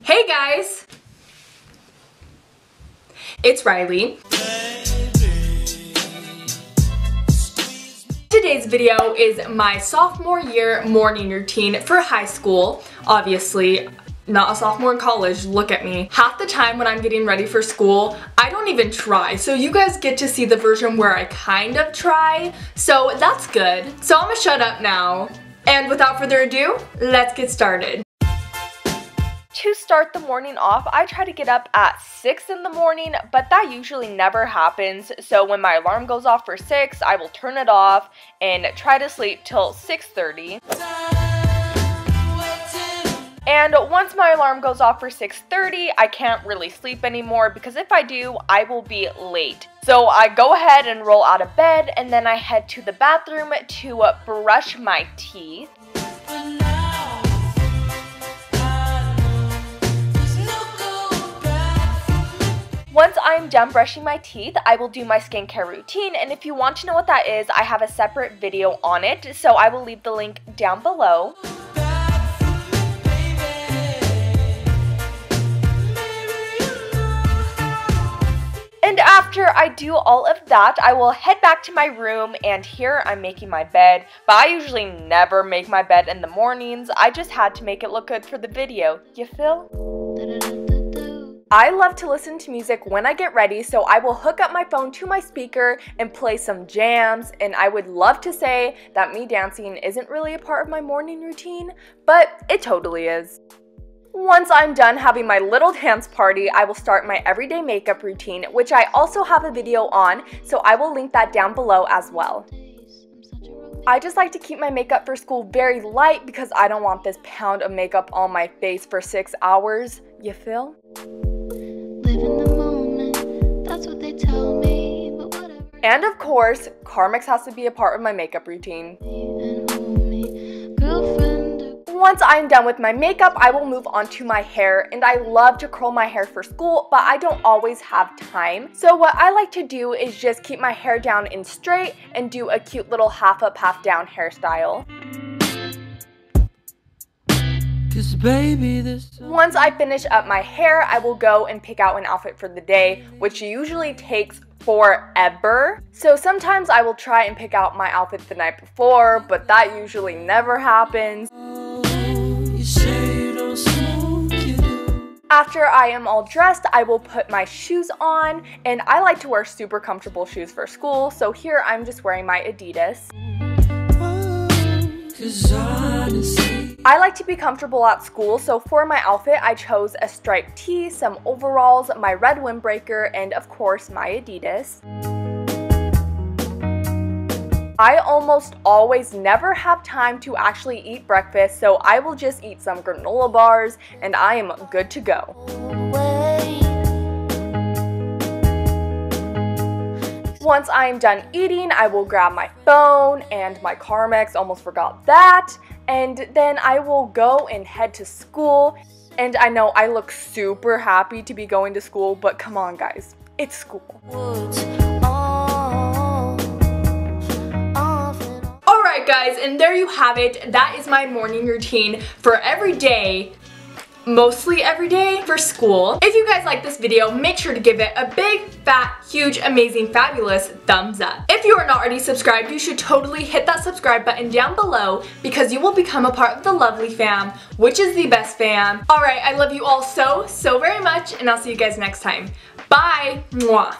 Hey guys! It's Ryleigh. Today's video is my sophomore year morning routine for high school. Obviously, not a sophomore in college, look at me. Half the time when I'm getting ready for school, I don't even try. So you guys get to see the version where I kind of try. So that's good. So I'm gonna shut up now. And without further ado, let's get started. To start the morning off, I try to get up at 6 in the morning, but that usually never happens. So when my alarm goes off for 6, I will turn it off and try to sleep till 6:30. And once my alarm goes off for 6:30, I can't really sleep anymore because if I do, I will be late. So I go ahead and roll out of bed and then I head to the bathroom to brush my teeth. Once I'm done brushing my teeth, I will do my skincare routine, and if you want to know what that is, I have a separate video on it, so I will leave the link down below. And after I do all of that, I will head back to my room, and here I'm making my bed, but I usually never make my bed in the mornings. I just had to make it look good for the video, you feel? I love to listen to music when I get ready, so I will hook up my phone to my speaker and play some jams, and I would love to say that me dancing isn't really a part of my morning routine, but it totally is. Once I'm done having my little dance party, I will start my everyday makeup routine, which I also have a video on, so I will link that down below as well. I just like to keep my makeup for school very light because I don't want this pound of makeup on my face for 6 hours, you feel? Live in the moment, that's what they tell me, but whatever. And of course, Carmex has to be a part of my makeup routine. Once I'm done with my makeup, I will move on to my hair, and I love to curl my hair for school, but I don't always have time. So what I like to do is just keep my hair down and straight and do a cute little half up, half down hairstyle. Once I finish up my hair, I will go and pick out an outfit for the day, which usually takes forever. So sometimes I will try and pick out my outfit the night before, but that usually never happens. After I am all dressed, I will put my shoes on, and I like to wear super comfortable shoes for school, so here I'm just wearing my Adidas. I like to be comfortable at school, so for my outfit, I chose a striped tee, some overalls, my red windbreaker, and of course my Adidas. I almost always never have time to actually eat breakfast, so I will just eat some granola bars, and I am good to go. Once I am done eating, I will grab my phone and my Carmex, almost forgot that, and then I will go and head to school. And I know I look super happy to be going to school, but come on guys, it's school. Alright guys, and there you have it. That is my morning routine for every day. Mostly every day for school. If you guys like this video, make sure to give it a big, fat, huge, amazing, fabulous thumbs up. If you are not already subscribed, you should totally hit that subscribe button down below because you will become a part of the Lovely fam, which is the best fam. Alright, I love you all so very much, and I'll see you guys next time. Bye! Mwah.